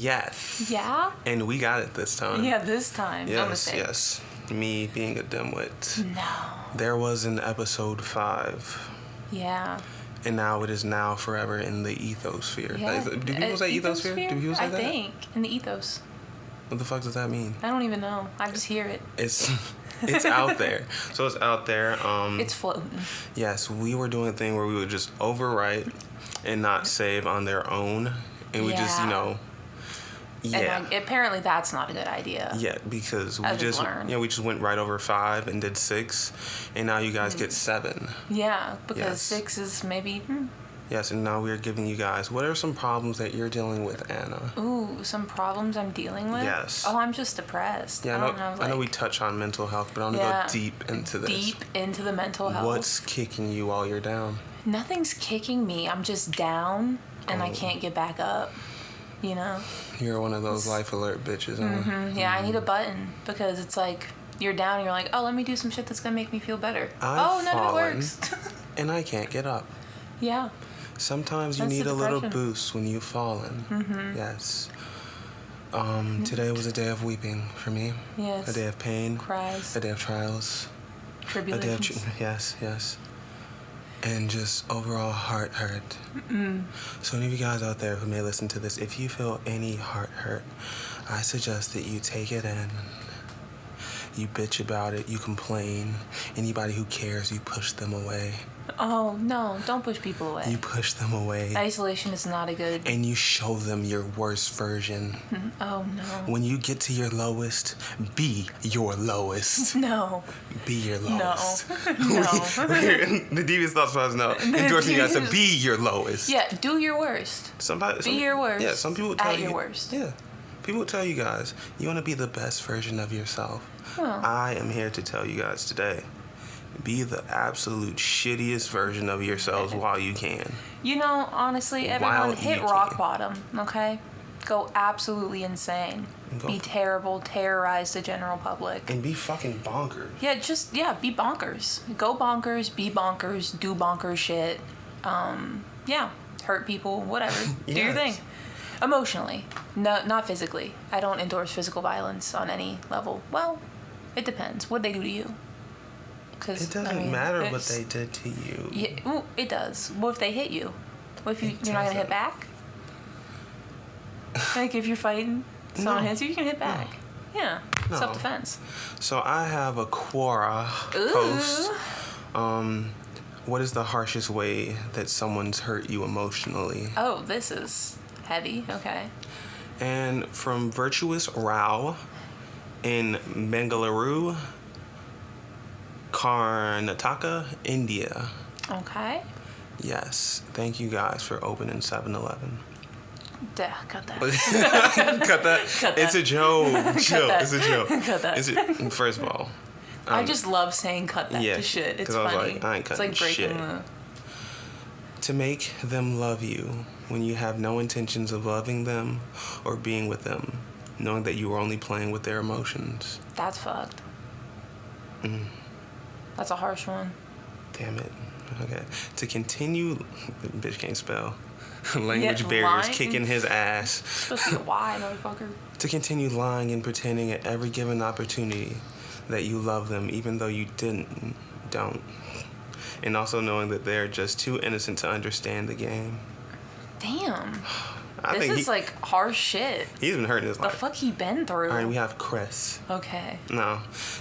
Yes. Yeah? And we got it this time. Yeah, this time. No mistake. Yes. Me being a dimwit. No. There was an episode 5. Yeah. And now it is now forever in the ethosphere. Yeah. Do people say ethosphere? Do people say that? I think. In the ethos. What the fuck does that mean? I don't even know. I just hear it. It's out there. So it's out there. It's floating. Yes, we were doing a thing where we would just overwrite and not save on their own. And we just, And apparently that's not a good idea. Yeah, because we As just learned. we just went right over 5 and did 6, and now you guys get 7. Yeah, because Yes. 6 is maybe. Yes, and now we are giving you guys, what are some problems that you're dealing with, Anna? Ooh, some problems I'm dealing with? Yes. Oh, I'm just depressed. Yeah, I know we touch on mental health, but I want to go deep into this. Deep into the mental health. What's kicking you while you're down? Nothing's kicking me. I'm just down, and I can't get back up. You know? You're one of those life alert bitches, huh? Yeah, I need a button, because it's like, you're down, and you're like, oh, let me do some shit that's gonna make me feel better. I've none of it fallen, works. And I can't get up. Yeah. Sometimes you That's need the a little depression. boost when you've fallen. Yes. Today was a day of weeping for me. Yes. A day of pain. Cries. A day of trials. A day of Tribulations. yes. And just overall heart hurt. So any of you guys out there who may listen to this, if you feel any heart hurt, I suggest that you take it in. You bitch about it. You complain. Anybody who cares, you push them away. Oh, no, don't push people away. You push them away. Isolation is not a good... And you show them your worst version. Oh, no. When you get to your lowest, be your lowest. No. Be your lowest. No. The Devious Thoughts Process now endorsing you guys to be your lowest. Yeah, do your worst. Be your worst. Yeah, some people tell at you. your worst. Yeah. People tell you guys, you want to be the best version of yourself. Well. I am here to tell you guys today, be the absolute shittiest version of yourselves while you can. You know, honestly, everyone While hit you rock can. bottom, okay? Go absolutely insane. Be terrible, terrorize the general public. And be fucking bonkers. Yeah, be bonkers. Go bonkers, be bonkers, do bonkers shit. Hurt people, whatever. Do your thing. Emotionally, no, not physically. I don't endorse physical violence on any level. Well, it depends. What they do to you. Cause, It doesn't matter what they did to you. Yeah, ooh, it does. What if they hit you? What if you're not gonna hit back? Like if you're fighting, someone hits you, you can hit back. Yeah, No. self-defense. So I have a Quora post. What is the harshest way that someone's hurt you emotionally? Oh, this is heavy. Okay. And from Virtuous Rao in Bengaluru, Karnataka, India. Okay. Yes. Thank you guys for opening 7-Eleven. Cut that. Cut that. Cut It's that. a joke. that. It's a joke. Cut that. First of all, I just love saying cut that yeah, to shit. It's 'cause I was funny. like, I ain't it's cutting like breaking shit. To make them love you when you have no intentions of loving them or being with them, knowing that you are only playing with their emotions. That's fucked. That's a harsh one. Damn it. Okay. To continue, bitch can't spell. Language Yeah, barriers lying. kicking his ass. It's supposed to be a Y, motherfucker. To continue lying and pretending at every given opportunity that you love them, even though you don't. And also knowing that they're just too innocent to understand the game. Damn. I This think is like harsh shit. he's been hurting his The life. fuck he been through? All right, we have Chris. Okay. No.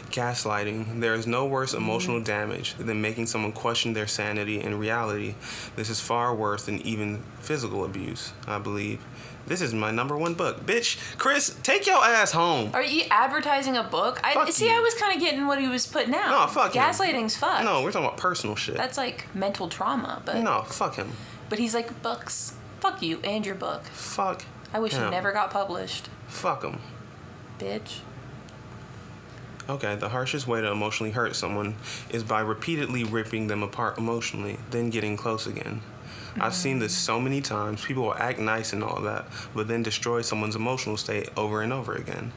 Gaslighting. There is no worse emotional damage than making someone question their sanity in reality. This is far worse than even physical abuse, I believe. This is my #1 book. Bitch, Chris, take your ass home. Are you advertising a book? Fuck See, you. I was kind of getting what he was putting out. No, fuck him. Gaslighting's fucked. No, we're talking about personal shit. That's like mental trauma, but No, fuck him. but he's like, books. Fuck you and your book. Fuck I wish him. it never got published. Fuck him. Bitch. Okay, the harshest way to emotionally hurt someone is by repeatedly ripping them apart emotionally, then getting close again. I've seen this so many times. People will act nice and all that, but then destroy someone's emotional state over and over again.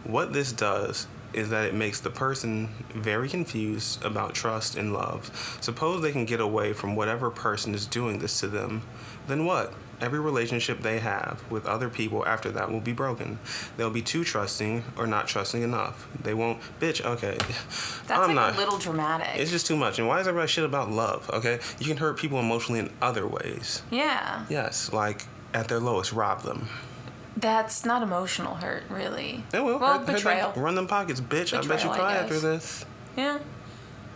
What this does is that it makes the person very confused about trust and love. Suppose they can get away from whatever person is doing this to them, then what? Every relationship they have with other people after that will be broken. They'll be too trusting or not trusting enough. They won't, bitch, okay. That's a little dramatic. It's just too much. And why is everybody shit about love, okay? You can hurt people emotionally in other ways. Yeah. Yes, like at their lowest, rob them. That's not emotional hurt, really. It will. Well, hurt betrayal. Run them pockets, bitch. I bet you cry after this. Yeah.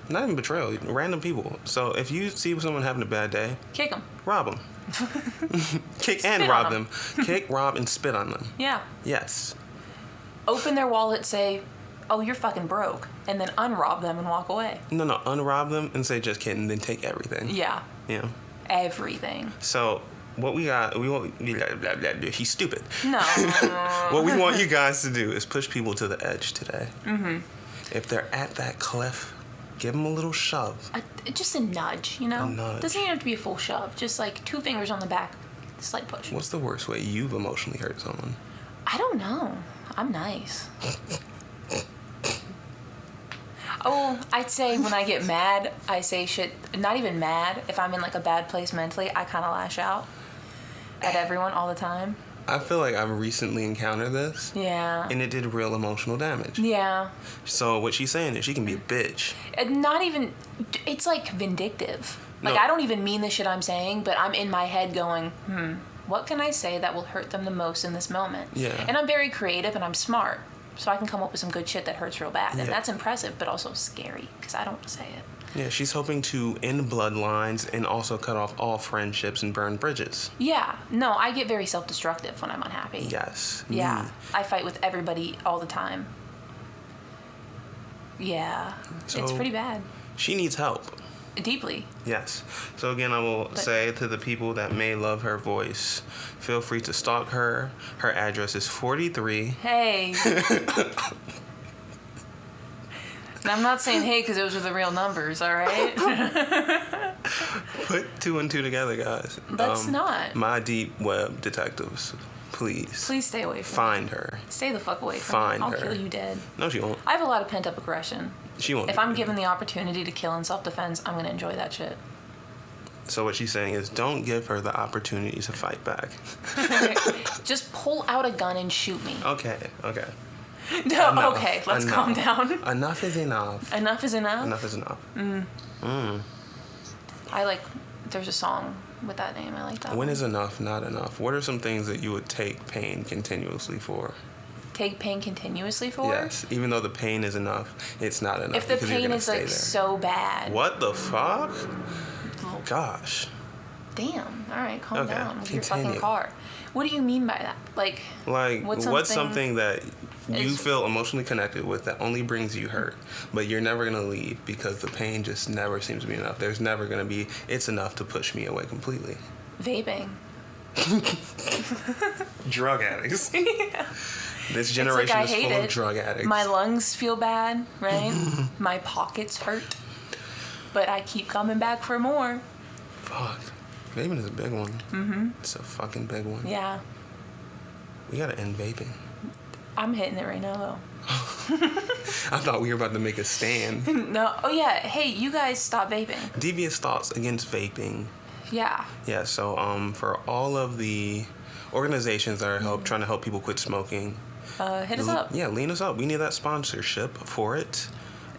Not even betrayal, random people. So if you see someone having a bad day, kick them. Rob them. Kick and rob them. Kick, rob, and spit on them. Yeah. Yes. Open their wallet, say, oh, you're fucking broke, and then unrob them and walk away. No, unrob them and say just kidding, then take everything. Yeah. Yeah. Everything. So what we want, blah, blah, blah, blah. He's stupid. No. What we want you guys to do is push people to the edge today. Mm-hmm. If they're at that cliff, give them a little shove. Just a nudge, you know? A nudge. Doesn't even have to be a full shove. Just like 2 fingers on the back, slight push. What's the worst way you've emotionally hurt someone? I don't know. I'm nice. Oh, I'd say when I get mad, I say shit. Not even mad. If I'm in like a bad place mentally, I kind of lash out at everyone all the time. I feel like I've recently encountered this. Yeah. And it did real emotional damage. Yeah. So what she's saying is she can be a bitch. Not even, it's like vindictive. Like, No. I don't even mean the shit I'm saying, but I'm in my head going, what can I say that will hurt them the most in this moment? Yeah. And I'm very creative and I'm smart, so I can come up with some good shit that hurts real bad. Yeah. And that's impressive, but also scary, because I don't want to say it. Yeah, she's hoping to end bloodlines and also cut off all friendships and burn bridges. Yeah. No, I get very self-destructive when I'm unhappy. Yes. Yeah. I fight with everybody all the time. Yeah. So, it's pretty bad. She needs help. Deeply. Yes. So again, I will say to the people that may love her voice, feel free to stalk her. Her address is 43. Hey. And I'm not saying hey because those are the real numbers, all right? Put 2 and 2 together, guys. Let's not. My deep web detectives, please. Please stay away from Find her. Stay the fuck away from Find me. I'll her. kill you dead. No, she won't. I have a lot of pent-up aggression. She won't. If I'm given the opportunity to kill in self-defense, I'm going to enjoy that shit. So what she's saying is don't give her the opportunity to fight back. Just pull out a gun and shoot me. Okay. No, Enough. okay, let's Enough. calm down. Enough is enough. Enough is enough? Enough is enough. There's a song with that name. I like that When one. is enough not enough? What are some things that you would take pain continuously for? Take pain continuously for? Yes, even though the pain is enough, it's not enough. If the because you're pain gonna is stay like there. so bad. What the fuck? Gosh. Damn. All right, calm Okay, down with your continue. fucking car. What do you mean by that? Like What's something that you is- feel emotionally connected with that only brings you hurt, but you're never gonna leave because the pain just never seems to be enough. There's never gonna be. It's enough to push me away completely. vaping? Drug addicts. Yeah. This It's generation like, is I hate full it. of drug addicts. My lungs feel bad, right? My pockets hurt. But I keep coming back for more. Fuck. Vaping is a big one. Mm-hmm. It's a fucking big one. Yeah. We gotta end vaping. I'm hitting it right now, though. I thought we were about to make a stand. No. Oh, yeah. Hey, you guys stop vaping. Devious thoughts against vaping. Yeah. Yeah, so for all of the organizations that are trying to help people quit smoking, Hit us up. Yeah, lean us up. We need that sponsorship for it.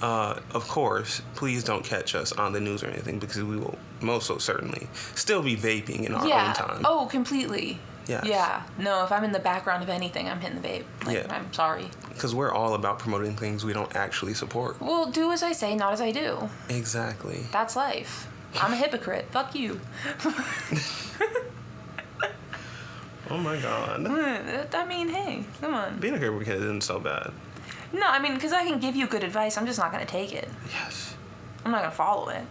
Of course, please don't catch us on the news or anything because we will most so certainly still be vaping in our own time. Oh, completely. Yes. Yeah. No, if I'm in the background of anything, I'm hitting the vape. Like, Yeah. I'm sorry. Because we're all about promoting things we don't actually support. Well, do as I say, not as I do. Exactly. That's life. I'm a hypocrite. Fuck you. Oh my God. I mean, hey, come on. Being a hypocrite isn't so bad. No, I mean, because I can give you good advice. I'm just not going to take it. Yes. I'm not going to follow it.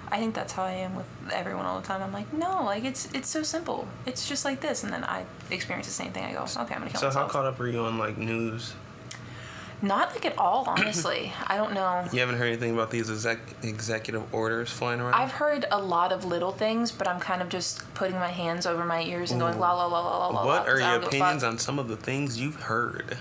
I think that's how I am with everyone all the time. I'm like, no, like, it's so simple. It's just like this. And then I experience the same thing. I go, okay, I'm going to kill So myself. how caught up are you on like news? Not like at all, honestly. I don't know. You haven't heard anything about these executive orders flying around? I've heard a lot of little things, but I'm kind of just putting my hands over my ears and going la la la la la la. What are 'cause I your don't give a opinions fuck. on some of the things you've heard?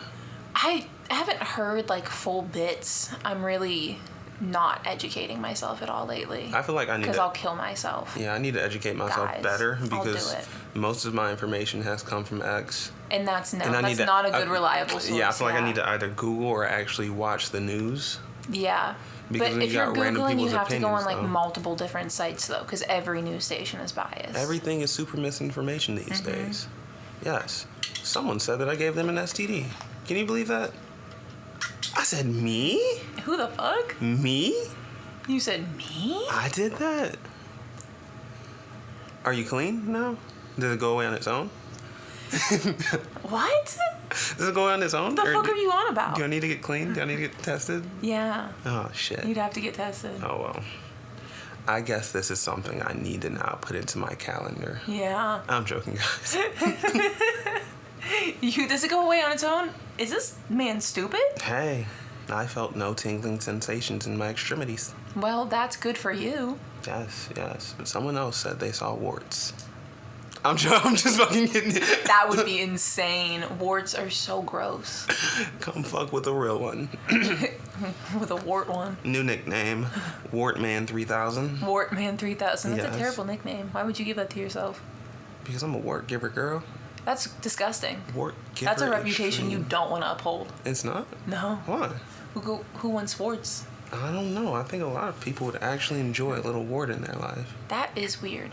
I haven't heard like full bits. I'm really not educating myself at all lately. I feel like I need because I'll kill myself. Yeah, I need to educate myself Guys, better I'll because do it. most of my information has come from X. And that's And I need to- not a good reliable source. Yeah, I feel like I need to either Google or actually watch the news. Yeah. Because But then if you you're got random Googling, you people's have to go on opinions, like though. multiple different sites though, because every news station is biased. Everything is super misinformation these days. Yes. Someone said that I gave them an STD. Can you believe that? I said, me? Who the fuck? Me? You said me? I did that. Are you clean now? Did it go away on its own? What? Does it go away on its own? The fuck are you on about? Do I need to get clean? Do I need to get tested? Yeah. Oh, shit. You'd have to get tested. Oh, well. I guess this is something I need to now put into my calendar. Yeah. I'm joking, guys. Does it go away on its own? Is this man stupid? Hey, I felt no tingling sensations in my extremities. Well, that's good for you. Yes, yes. But someone else said they saw warts. I'm just fucking kidding. That would be insane. Warts are so gross. Come fuck with a real one. With a wart one. New nickname, Wartman 3000. Wartman 3000. That's Yes. a terrible nickname. Why would you give that to yourself? Because I'm a wart giver, girl. That's disgusting. Wart giver. That's a reputation you extreme. don't want to uphold. It's not? No. Why? Who wants warts? I don't know. I think a lot of people would actually enjoy a little wart in their life. That is weird.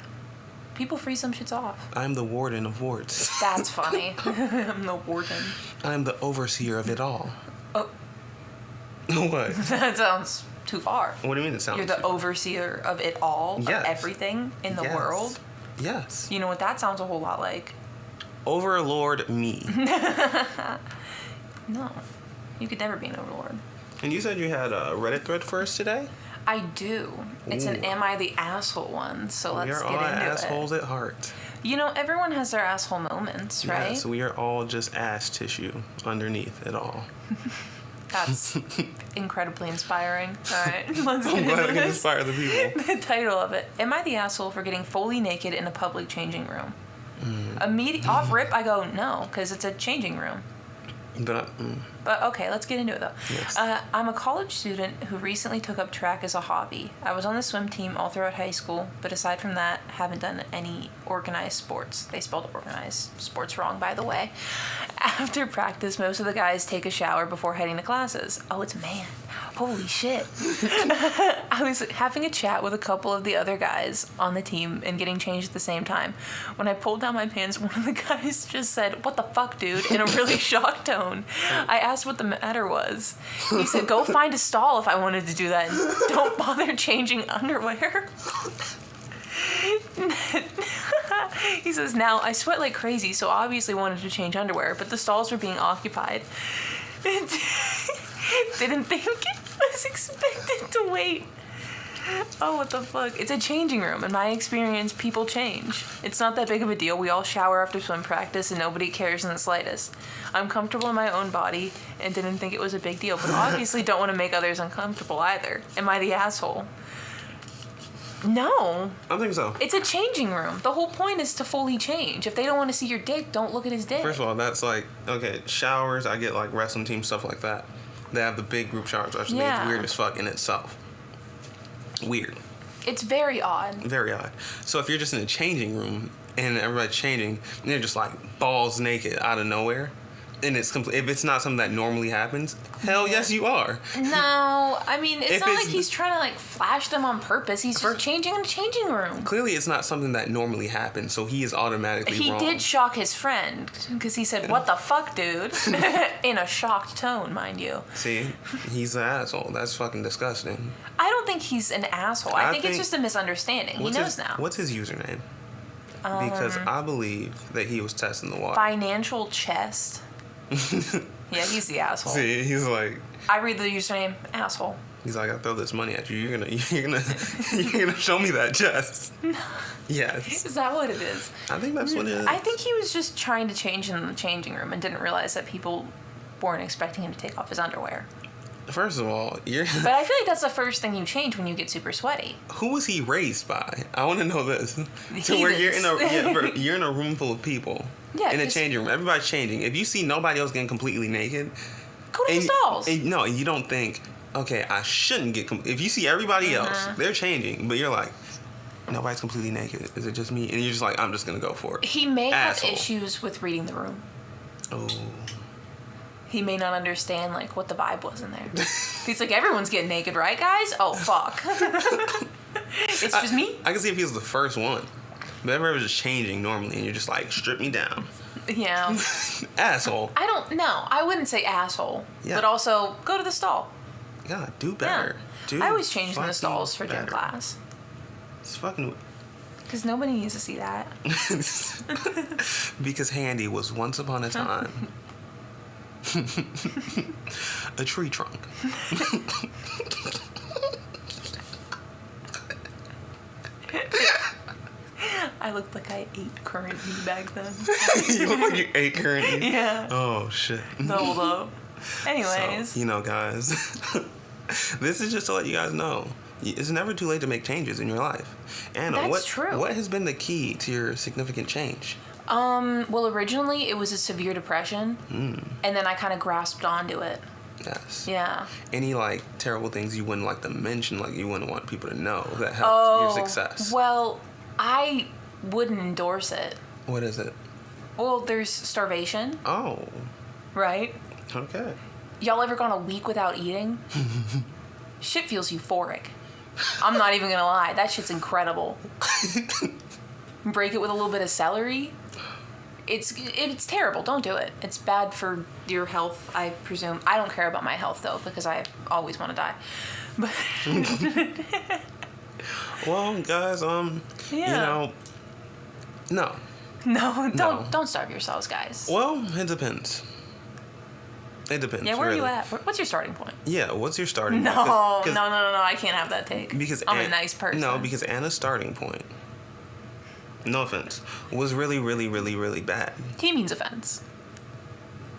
People freeze some shits off. I'm the warden of warts. That's funny. I'm the warden. I'm the overseer of it all. Oh, What? that sounds too far. What do you mean it sounds? You're the overseer of it all, Yes. of everything in the Yes. world. Yes. You know what that sounds a whole lot like? Overlord me. No, you could never be an overlord. And you said you had a Reddit thread for us today? I do. It's an Ooh. Am I the Asshole one, so We let's are get all into assholes it. at heart. You know, everyone has their asshole moments, right? Yes, we are all just ass tissue underneath it all. That's incredibly inspiring. All right, let's I'm get glad I into can this. inspire the people. The title of it: Am I the asshole for getting fully naked in a public changing room? Off rip, I go no, because it's a changing room. But okay, let's get into it though. Yes. I'm a college student who recently took up track as a hobby. I was on the swim team all throughout high school, but aside from that, haven't done any organized sports. They spelled organized sports wrong, by the way. After practice, most of the guys take a shower before heading to classes. Oh, it's a man. Holy shit. I was having a chat with a couple of the other guys on the team and getting changed at the same time. When I pulled down my pants, one of the guys just said, "What the fuck, dude?" in a really shocked tone. I asked what the matter was. He said, "Go find a stall if I wanted to do that. And don't bother changing underwear." He says, "Now, I sweat like crazy, so obviously wanted to change underwear, but the stalls were being occupied. Didn't think was expected to wait." Oh, what the fuck? It's a changing room. In my experience, people change. It's not that big of a deal. We all shower after swim practice and nobody cares in the slightest. I'm comfortable in my own body and didn't think it was a big deal, but obviously don't want to make others uncomfortable either. Am I the asshole? No. I think so. It's a changing room. The whole point is to fully change. If they don't want to see your dick, don't look at his dick. First of all, that's like, okay, showers, I get like wrestling team, stuff like that. They have the big group showers, which Yeah. it's weird as fuck in itself. Weird. It's very odd. Very odd. So if you're just in a changing room and everybody's changing, and they're just like balls naked out of nowhere, and it's if it's not something that normally happens, hell yes you are. No, I mean, it's If not it's- like he's trying to like flash them on purpose. He's just changing in a changing room. Clearly it's not something that normally happens, so he is automatically He wrong. did shock his friend because he said, "What the fuck, dude?" in a shocked tone, mind you. See, he's an asshole. That's fucking disgusting. I don't think he's an asshole. I think it's just a misunderstanding. He What's knows his, now. What's his username? Because I believe that he was testing the water. Financial chest. Yeah, he's the asshole. See, he's like, I read the username, asshole. he's like, I throw this money at you. You're gonna show me that chest. Yes. Is that what it is? I think that's what it is. I think he was just trying to change in the changing room and didn't realize that people weren't expecting him to take off his underwear. First of all, But I feel like that's the first thing you change when you get super sweaty. who was he raised by? I want to know this. To where you're you're in a room full of people. Yeah, In a 'cause- changing room, everybody's changing. If you see nobody else getting completely naked, Go to the stalls. and you don't think, okay, I shouldn't get... if you see everybody else, they're changing, but you're like, nobody's completely naked. Is it just me? And you're just like, I'm just going to go for it. He may Asshole. have issues with reading the room. Oh. He may not understand, like, what the vibe was in there. He's like, everyone's getting naked, right, guys? Oh, fuck. It's just me? I can see if he was the first one. But everyone was just changing normally, and you're just like, strip me down. Yeah. Asshole. I don't know. I wouldn't say asshole. Yeah. But also, go to the stall. Yeah, do better. Yeah. I always change in the stalls for gym class. It's fucking... Because nobody needs to see that. Because Handy was once upon a time a tree trunk. I looked like I ate current meat back then. You look like you ate current meat? Yeah. Oh, shit. Doubled up. Anyways. So, you know, guys, this is just to let you guys know. It's never too late to make changes in your life. Anna, That's true. What has been the key to your significant change? Well, originally it was a severe depression, and then I kind of grasped onto it. Yes. Yeah. Any, like, terrible things you wouldn't like to mention, like you wouldn't want people to know that helped your success? Well, I wouldn't endorse it. What is it? Well, there's starvation. Oh. Right? Okay. Y'all ever gone a week without eating? Shit feels euphoric. I'm not even gonna lie. That shit's incredible. Break it with a little bit of celery. It's terrible. Don't do it. It's bad for your health, I presume. I don't care about my health, though, because I always want to die. But well, guys, you know, no. No, don't starve yourselves, guys. Well, it depends. It depends. Yeah, where really. are you at? What's your starting point? Yeah, what's your starting No, point? no, I can't have that take. Because I'm a nice person. No, because Anna's starting point, no offense, was really, really, really, really bad. He means offense.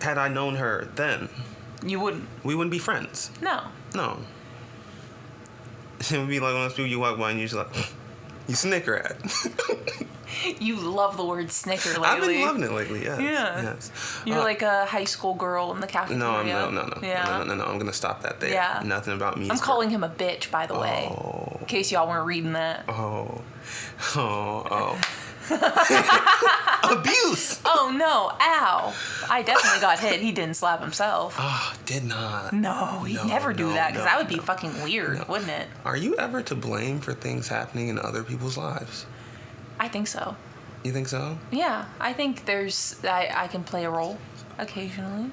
Had I known her then, You wouldn't. we wouldn't be friends. No. No. It would be like one of those people you walk by and you're just like, you snicker at. You love the word snicker lately. I've been loving it lately, yes. Yeah. Yes. You're like a high school girl in the cafeteria. No. Yeah. No. I'm going to stop that there. Yeah. Nothing about me. I'm calling him a bitch, by the way. Oh. In case y'all weren't reading that. Oh. Abuse! Oh, no. Ow. I definitely got hit. He didn't slap himself. Oh, did not. No, he'd never do that, because that would be fucking weird, wouldn't it? Are you ever to blame for things happening in other people's lives? I think so. You think so? Yeah, I think I can play a role occasionally.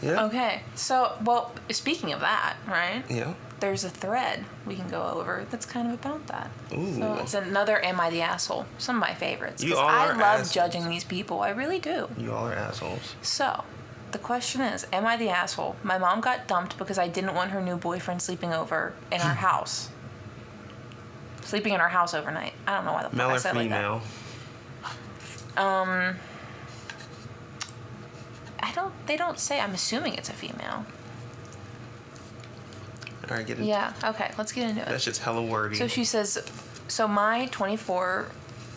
Yeah. Okay, so, well, speaking of that, right? Yeah. There's a thread we can go over that's kind of about that. Ooh. So it's another Am I the Asshole? Some of my favorites. You Because all I are love assholes. judging these people. I really do. You all are assholes. So, the question is, am I the asshole? My mom got dumped because I didn't want her new boyfriend sleeping over in our house. Sleeping in our house overnight. I don't know why the fuck Male I or said it like that. female? They don't say. I'm assuming it's a female. All right, get into Yeah, okay, let's get into it. That's just hella wordy. So she says, so my 24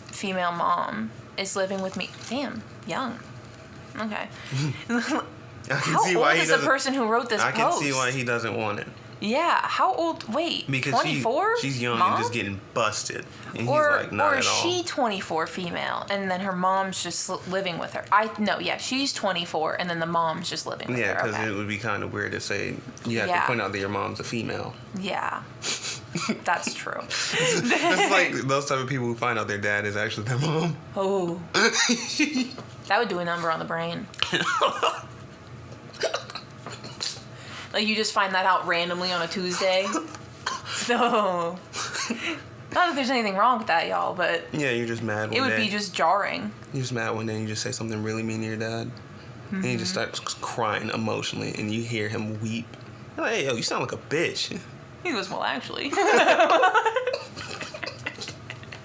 female mom is living with me. Damn, young. Okay. I can How see old why he is the doesn't. person who wrote this I can post? see why he doesn't want it. Yeah, how old? Wait, Because 24? she's young Mom? and just getting busted. And Or, he's like, not or at is all. she 24 female and then her mom's just living with her? She's 24 and then the mom's just living with Yeah, her. because Okay. it would be kind of weird to say, you have to point out that your mom's a female. Yeah, that's true. It's like those type of people who find out their dad is actually their mom. Oh, that would do a number on the brain. Like you just find that out randomly on a Tuesday. No. Not that there's anything wrong with that, y'all, but Yeah, you're just mad one day. it would be just jarring. You're just mad one day and you just say something really mean to your dad. And he just starts crying emotionally and you hear him weep. You're like, hey, yo, you sound like a bitch. He goes, well, actually.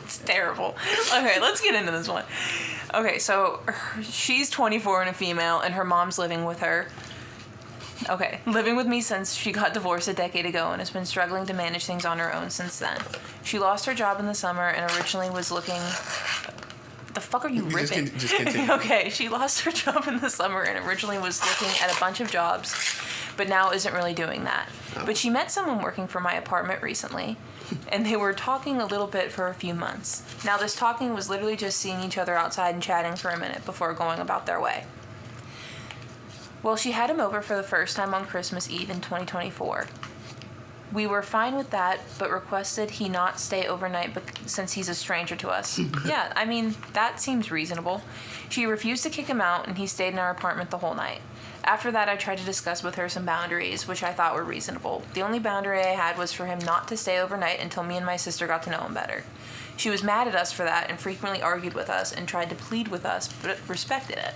It's terrible. Okay, let's get into this one. Okay, so she's 24 and a female, and her mom's living with her. Okay, living with me since she got divorced a decade ago and has been struggling to manage things on her own since then. She lost her job in the summer and originally was looking... The fuck are you ripping? Just continue. Okay, she lost her job in the summer and originally was looking at a bunch of jobs but now isn't really doing that. Oh. But she met someone working for my apartment recently, and they were talking a little bit for a few months. Now, this talking was literally just seeing each other outside and chatting for a minute before going about their way. Well, she had him over for the first time on Christmas Eve in 2024. We were fine with that, but requested he not stay overnight since he's a stranger to us. Yeah, I mean, that seems reasonable. She refused to kick him out, and he stayed in our apartment the whole night. After that, I tried to discuss with her some boundaries, which I thought were reasonable. The only boundary I had was for him not to stay overnight until me and my sister got to know him better. She was mad at us for that and frequently argued with us and tried to plead with us, but respected it.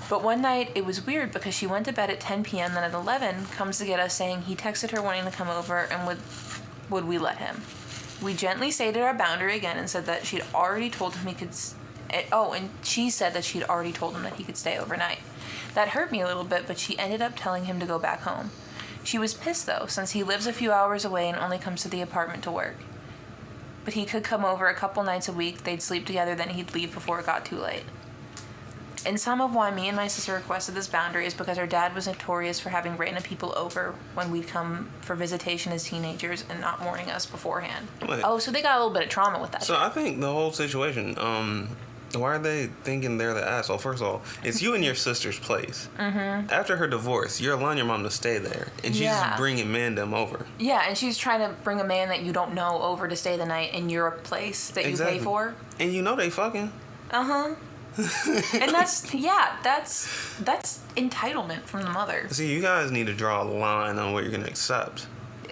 But one night, it was weird because she went to bed at 10 p.m., then at 11, comes to get us saying he texted her wanting to come over and would we let him. We gently stated our boundary again and said that she'd already told him he could... and she said that she'd already told him that he could stay overnight. That hurt me a little bit, but she ended up telling him to go back home. She was pissed, though, since he lives a few hours away and only comes to the apartment to work. But he could come over a couple nights a week, they'd sleep together, then he'd leave before it got too late. And some of why me and my sister requested this boundary is because her dad was notorious for having random people over when we'd come for visitation as teenagers and not warning us beforehand. Wait. Oh, so they got a little bit of trauma with that. So I think the whole situation, why are they thinking they're the asshole? First of all, it's you and your sister's place. Mm-hmm. After her divorce, you're allowing your mom to stay there, and she's just bringing them over. Yeah, and she's trying to bring a man that you don't know over to stay the night in your place that you pay for. And you know they fucking. Uh-huh. And that's entitlement from the mother. See, you guys need to draw a line on what you're going to accept.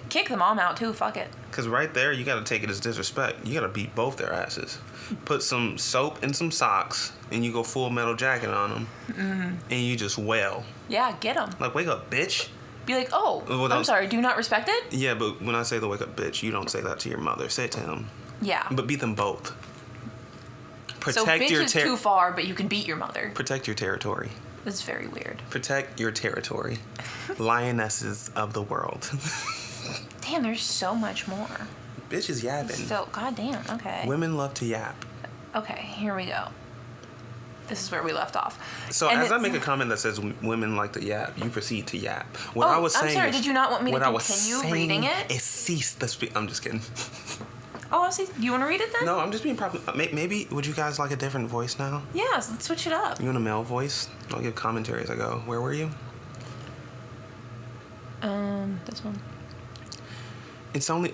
Kick the mom out, too. Fuck it. Because right there, you got to take it as disrespect. You got to beat both their asses. Put some soap in some socks, and you go full metal jacket on them, and you just wail. Yeah, get them. Like, wake up, bitch. Be like, oh, I'm sorry, do you not respect it? Yeah, but when I say the wake up, bitch, you don't say that to your mother. Say it to him. Yeah. But beat them both. So bitch is too far, but you can beat your mother. Protect your territory. It's very weird. Protect your territory. Lionesses of the world. Damn, there's so much more. Bitch is yapping. So, goddamn, okay. Women love to yap. Okay, here we go. This is where we left off. So as I make a comment that says women like to yap, you proceed to yap. What I was saying I'm sorry, did you not want me to continue reading it? It ceased the speak. I'm just kidding. Oh, I see. Do you want to read it then? No, I'm just being proper. Maybe, would you guys like a different voice now? Yeah, let's switch it up. You want a male voice? I'll give commentary as I go. Where were you? This one. It's only...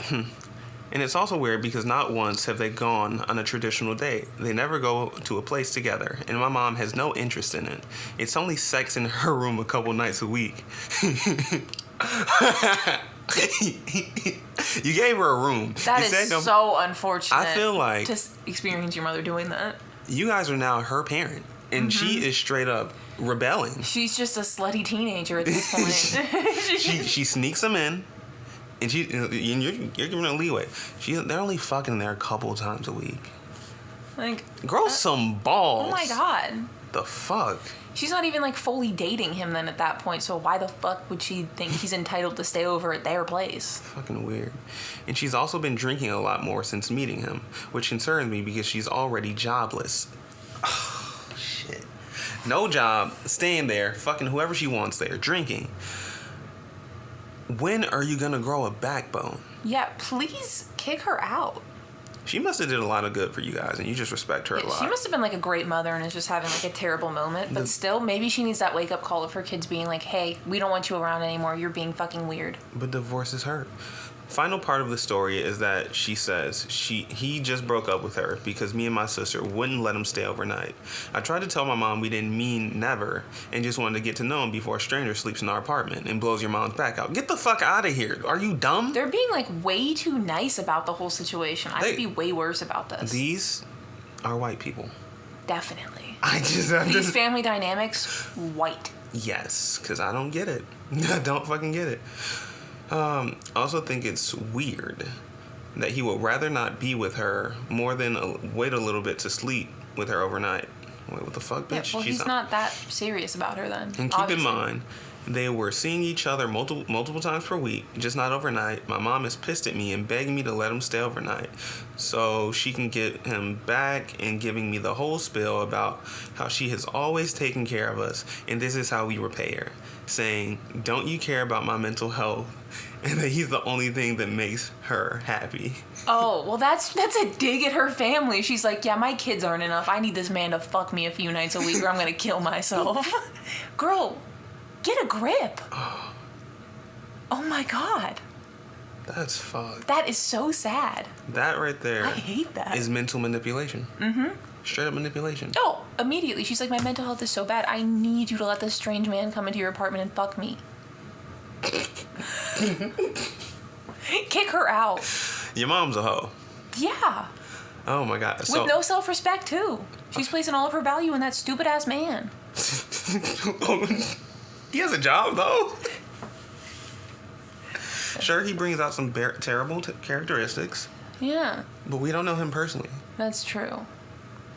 And it's also weird because not once have they gone on a traditional date. They never go to a place together, and my mom has no interest in it. It's only sex in her room a couple nights a week. You gave her a room. That is so unfortunate. I feel like to experience your mother doing that. You guys are now her parent, and she is straight up rebelling. She's just a slutty teenager at this point. she sneaks them in, and you're giving her leeway. They're only fucking there a couple times a week. Like, grow some balls. Oh my god. The fuck. She's not even like fully dating him then at that point, so why the fuck would she think he's entitled to stay over at their place? Fucking weird. And she's also been drinking a lot more since meeting him, which concerns me because she's already jobless. Oh, shit. No job, staying there, fucking whoever she wants there, drinking. When are you gonna grow a backbone? Yeah, please kick her out. She must have did a lot of good for you guys, and you just respect her a lot. She must have been like a great mother and is just having like a terrible moment. But still, maybe she needs that wake up call of her kids being like, hey, we don't want you around anymore. You're being fucking weird. But divorce is hurt. Final part of the story is that she says he just broke up with her because me and my sister wouldn't let him stay overnight. I tried to tell my mom we didn't mean never and just wanted to get to know him before a stranger sleeps in our apartment and blows your mom's back out. Get the fuck out of here. Are you dumb? They're being like way too nice about the whole situation. I would be way worse about this. These are white people. Definitely. These family dynamics, white. Yes, because I don't get it. I don't fucking get it. I also think it's weird that he would rather not be with her more than wait a little bit to sleep with her overnight. Wait, what the fuck, bitch? Yeah, well, he's not that serious about her then. And keep in mind, They were seeing each other multiple times per week, just not overnight. My mom is pissed at me and begging me to let him stay overnight so she can get him back, and giving me the whole spiel about how she has always taken care of us and this is how we repay her. Saying, don't you care about my mental health? And that he's the only thing that makes her happy. Oh, well, that's a dig at her family. She's like, yeah, my kids aren't enough. I need this man to fuck me a few nights a week or I'm going to kill myself. Girl, get a grip. Oh, my God. That's fucked. That is so sad. That right there. I hate that. Is mental manipulation. Mm-hmm. Straight up manipulation. Oh, immediately. She's like, my mental health is so bad. I need you to let this strange man come into your apartment and fuck me. Kick her out. Your mom's a hoe. Yeah. Oh my God. With no self-respect too. She's placing all of her value in that stupid ass man. He has a job though. Sure, he brings out some terrible characteristics. Yeah. But we don't know him personally. That's true.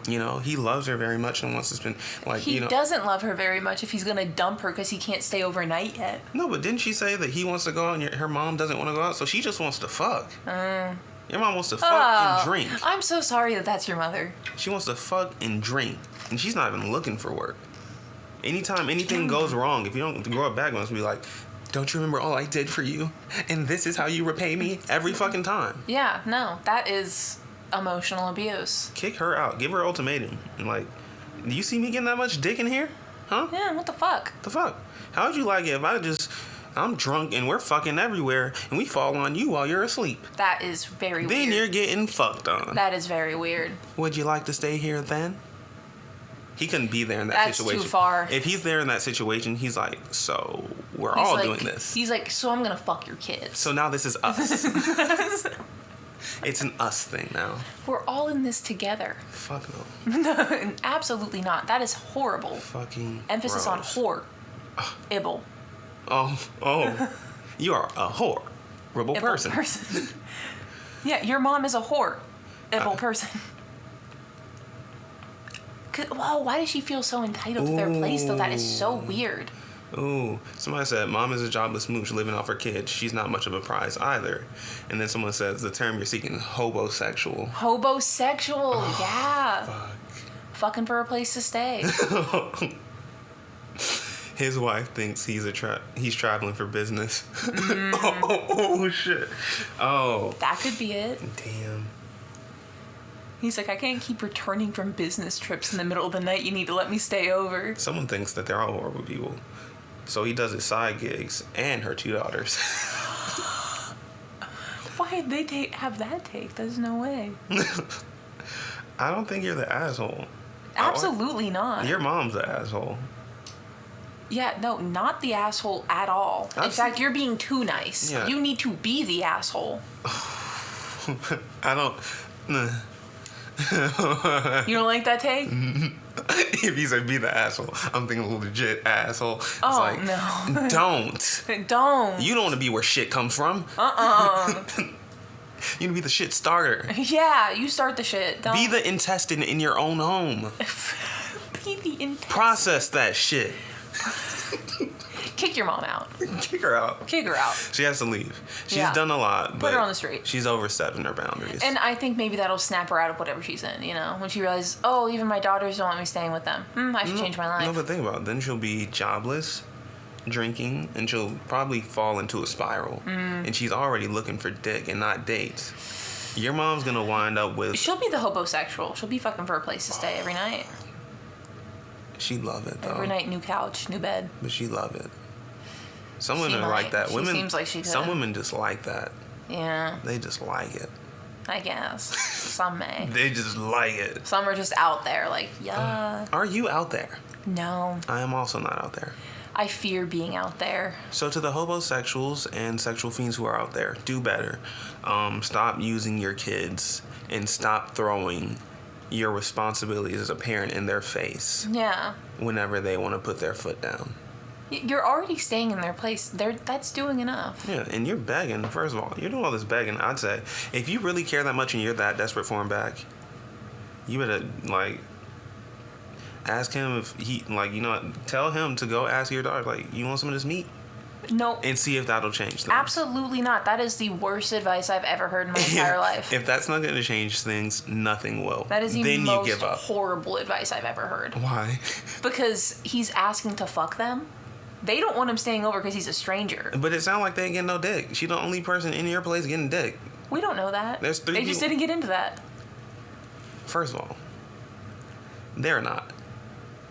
You know, he loves her very much and wants to spend, like, He you know. doesn't love her very much if he's gonna dump her because he can't stay overnight yet. No, but didn't she say that he wants to go out and her mom doesn't want to go out? So she just wants to fuck. Your mom wants to fuck and drink. I'm so sorry that that's your mother. She wants to fuck and drink. And she's not even looking for work. Anytime anything goes wrong, if you don't grow up back, once be like, don't you remember all I did for you? And this is how you repay me? Every fucking time. Yeah, no, that is emotional abuse. Kick her out. Give her an ultimatum. And like, do you see me getting that much dick in here? Huh? Yeah, what the fuck? The fuck? How would you like it if I'm drunk and we're fucking everywhere and we fall on you while you're asleep? That is very weird. Then you're getting fucked on. That is very weird. Would you like to stay here then? He couldn't be there in that situation. That's too far. If he's there in that situation, he's like, so we're He's all like, doing this. He's like, so I'm gonna fuck your kids. So now this is us. It's an us thing now. We're all in this together. Fuck no. Absolutely not. That is horrible. Fucking Emphasis gross. on whore. Ibble. Oh. You are a horrible person. Yeah, your mom is a whore. Ibble person. Whoa, why does she feel so entitled to their place, though? That is so weird. Ooh, somebody said, mom is a jobless mooch living off her kids. She's not much of a prize either. And then someone says, the term you're seeking, hobosexual. Hobosexual, yeah. Fuck. Fucking for a place to stay. His wife thinks he's traveling for business. Oh, shit. Oh. That could be it. Damn. He's like, I can't keep returning from business trips in the middle of the night. You need to let me stay over. Someone thinks that they're all horrible people. So he does his side gigs and her 2 daughters. Why did they have that take? There's no way. I don't think you're the asshole. Absolutely not. Your mom's the asshole. Yeah, no, not the asshole at all. In fact, you're being too nice. Yeah. You need to be the asshole. I don't... You don't like that take? If he said be the asshole, I'm thinking legit asshole. It's Oh, like, no. Don't. Don't. You don't want to be where shit comes from. You need to be the shit starter. Yeah, you start the shit. Don't. Be the intestine in your own home. Be the intestine. Process that shit. Kick your mom out. Kick her out. Kick her out. She has to leave. She's Yeah. done a lot. Put her on the street. She's overstepping her boundaries. And I think maybe that'll snap her out of whatever she's in, you know? When she realizes, oh, even my daughters don't want me staying with them. I should change my life. No, but think about it. Then she'll be jobless, drinking, and she'll probably fall into a spiral. And she's already looking for dick and not dates. Your mom's going to wind up with... She'll be the hobosexual. She'll be fucking for a place to stay every night. She'd love it, though. Every night, new couch, new bed. But she'd love it. Some women She are like might. that. She Women, seems like she could. Some women just like that. Yeah, They just like it. I guess. Some may. They just like it. Some are just out there, like, yeah. Are you out there? No. I am also not out there. I fear being out there. So to the hobosexuals and sexual fiends who are out there, do better. Stop using your kids and stop throwing your responsibilities as a parent in their face Yeah. whenever they want to put their foot down. You're already staying in their place. That's doing enough. Yeah, and you're begging. First of all, you're doing all this begging. I'd say if you really care that much and you're that desperate for him back, you better, like, Ask him if he, like, tell him to go ask your daughter, like, you want some of this meat? No. And see if that'll change things. Absolutely not. That is the worst advice I've ever heard in my entire life. If that's not going to change things, nothing will. That is the then most you give up. horrible advice I've ever heard. Why? Because he's asking to fuck them. They don't want him staying over because he's a stranger. But it sounds like they ain't getting no dick. She the only person in your place getting dick. We don't know that. There's 3 They just people. didn't get into that. First of all, they're not.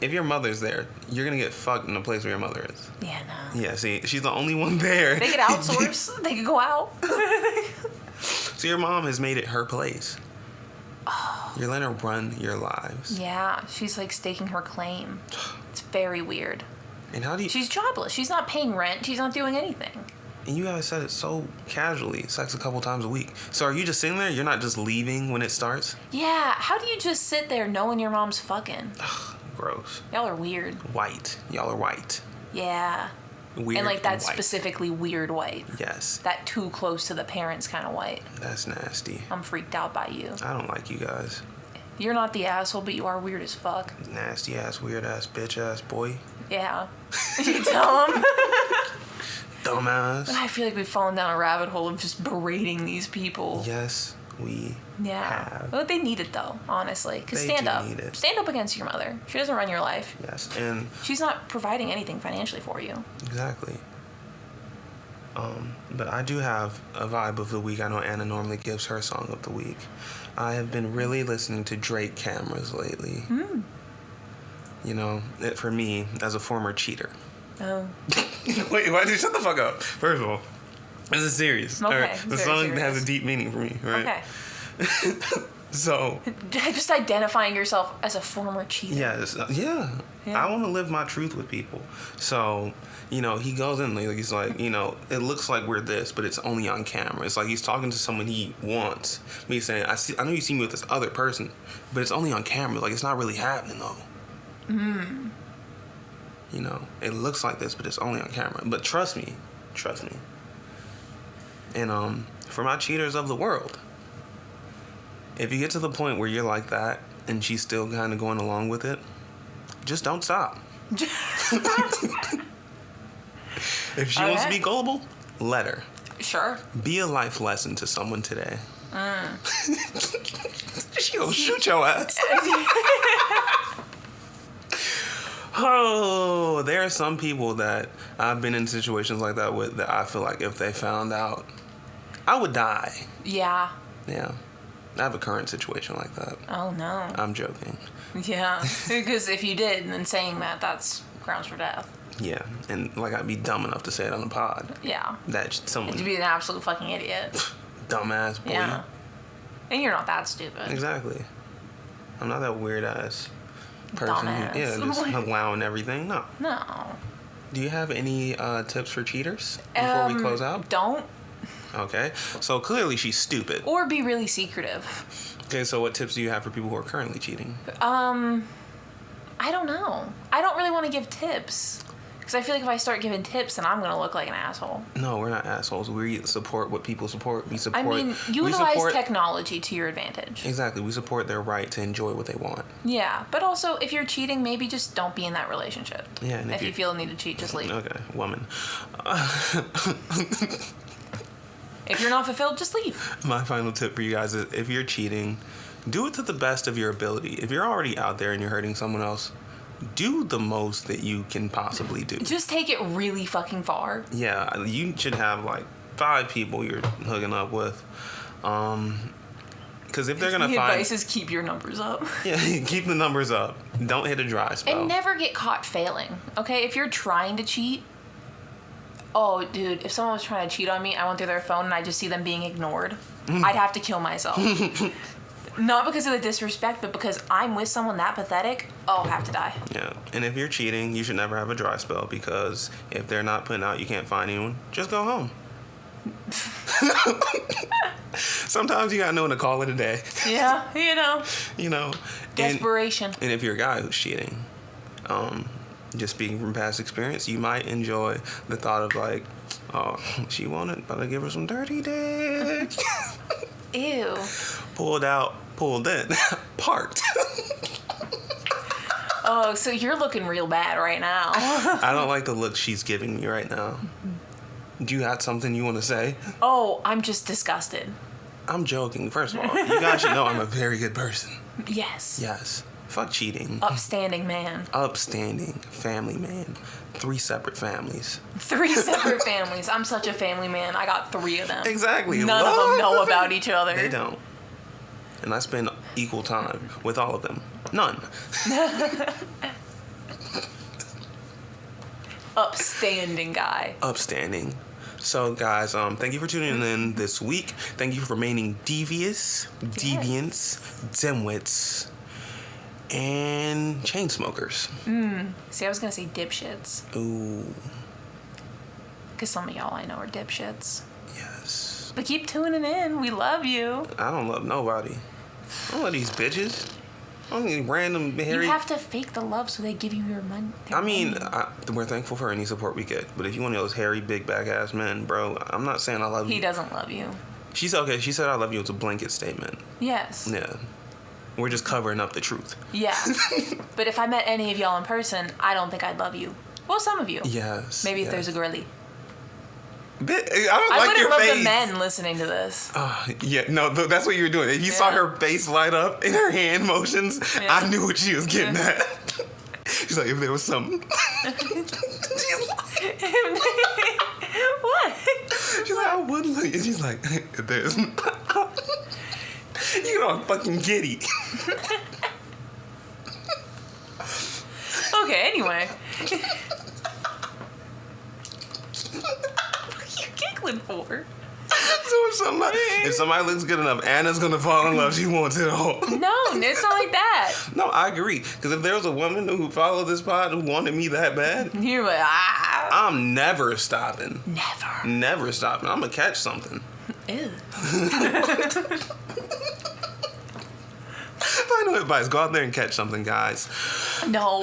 If your mother's there, you're going to get fucked in the place where your mother is. Yeah, no. Yeah, see, she's the only one there. They could outsource. They could go out. So your mom has made it her place. Oh. You're letting her run your lives. Yeah, she's like staking her claim. It's very weird. And how do you... She's jobless. She's not paying rent. She's not doing anything. And you guys said it so casually. Sex a couple times a week. So are you just sitting there? You're not just leaving when it starts? Yeah, how do you just sit there knowing your mom's fucking? Ugh, gross. Y'all are weird. White. Y'all are white. Yeah. Weird. And like that white. specifically weird white. Yes. That too close to the parents kind of white. That's nasty. I'm freaked out by you. I don't like you guys. You're not the asshole, but you are weird as fuck. Nasty ass, weird ass, bitch ass boy. Yeah. You tell him. Dumbass. I feel like we've fallen down a rabbit hole of just berating these people. Yes, we have. Well, they need it though, honestly. Because They stand do up. need it. Stand up against your mother. She doesn't run your life. Yes, and She's not providing anything financially for you. exactly. But I do have a vibe of the week. I know Anna normally gives her song of the week. I have been really listening to Drake Cameras lately. You know, for me, as a former cheater. Oh. Wait, why did you shut the fuck up? First of all, this is serious. Okay, all right? it's The very song serious. has a deep meaning for me, right? Okay. So, Just identifying yourself as a former cheater. yes, yeah. I want to live my truth with people. So, he goes in, like, he's like, it looks like we're this, but it's only on camera. It's like he's talking to someone he wants. Me saying, I know you see me with this other person, but it's only on camera. Like, it's not really happening, though. It looks like this, but it's only on camera. But trust me. And for my cheaters of the world, if you get to the point where you're like that and she's still kind of going along with it, just don't stop. If she wants to be gullible, let her. Sure. Be a life lesson to someone today. She gonna shoot your ass. Oh, there are some people that I've been in situations like that with that I feel like if they found out, I would die. Yeah. Yeah. I have a current situation like that. Oh, no. I'm joking. Yeah. Because if you did, then saying that's grounds for death. Yeah. And like I'd be dumb enough to say it on the pod. Yeah. That someone... To be an absolute fucking idiot. Dumbass boy. Yeah. And you're not that stupid. Exactly. I'm not that weird ass person Dumbass. who, just allowing everything. No. No. Do you have any tips for cheaters before we close out? Don't. Okay. So clearly she's stupid. Or be really secretive. Okay, so what tips do you have for people who are currently cheating? I don't know. I don't really want to give tips. Because I feel like if I start giving tips, then I'm going to look like an asshole. No, we're not assholes. We support what people support. We support... I mean, utilize technology to your advantage. Exactly. We support their right to enjoy what they want. Yeah, but also, if you're cheating, maybe just don't be in that relationship. Yeah, and if you feel the need to cheat, just leave. Okay, woman. If you're not fulfilled, just leave. My final tip for you guys is if you're cheating, do it to the best of your ability. If you're already out there and you're hurting someone else, do the most that you can possibly do. Just take it really fucking far. Yeah, you should have like 5 people you're hooking up with. Because if they're going to The find... advice is keep your numbers up. Yeah, keep the numbers up. Don't hit a dry spell. And never get caught failing. Okay, if you're trying to cheat... Oh, dude, if someone was trying to cheat on me, I went through their phone and I just see them being ignored, I'd have to kill myself. Not because of the disrespect, but because I'm with someone that pathetic, I'll have to die. Yeah, and if you're cheating, you should never have a dry spell because if they're not putting out, you can't find anyone, just go home. Sometimes you gotta know when to call it a day. Yeah, You know. Desperation. And if you're a guy who's cheating, just speaking from past experience, you might enjoy the thought of like, oh, she wanted, but I give her some dirty dick. Ew. Pulled out, pulled in, parked. Oh, so you're looking real bad right now. I don't like the look she's giving me right now. Do you have something you want to say? Oh, I'm just disgusted. I'm joking. First of all, you guys should know I'm a very good person. Yes. Yes. Fuck cheating. Upstanding man. Upstanding family man. 3 separate families. 3 separate families. I'm such a family man. I got 3 of them. Exactly. None of them know about each other. They don't. And I spend equal time with all of them. None. Upstanding guy. Upstanding. So, guys, thank you for tuning in this week. Thank you for remaining devious, deviants, dimwits, and chain smokers. See, I was going to say dipshits. Ooh. Because some of y'all I know are dipshits. Yes. But keep tuning in. We love you. I don't love nobody. I don't love these bitches. I don't need random hairy... You have to fake the love so they give you your money. I mean, we're thankful for any support we get. But if you want those hairy, big back ass men, bro, I'm not saying I love you. He doesn't love you. She's okay. She said I love you. It's a blanket statement. Yes. Yeah. We're just covering up the truth. Yeah. But if I met any of y'all in person, I don't think I'd love you. Well, some of you. Yes. Maybe if there's a girly. I don't like your love face. the men listening to this. Yeah, no, that's what you were doing. If you saw her face light up in her hand motions, I knew what she was getting at. She's like, if there was something. What? She's like, I would look. And she's like, if there's... You know, I'm fucking giddy. Okay, anyway. What are you giggling for? So if somebody looks good enough, Anna's gonna fall in love. She wants it all. No, it's not like that. No, I agree. Because if there was a woman who followed this pod who wanted me that bad, You're like, I'm never stopping. Never. Never stopping. I'm gonna catch something. Ew. Final advice: go out there and catch something, guys. No.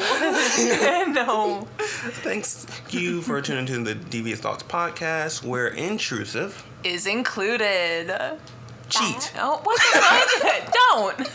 No. Thanks you for tuning to the Devious Thoughts podcast, where intrusive Is included. cheat. Oh, what the fuck? Don't.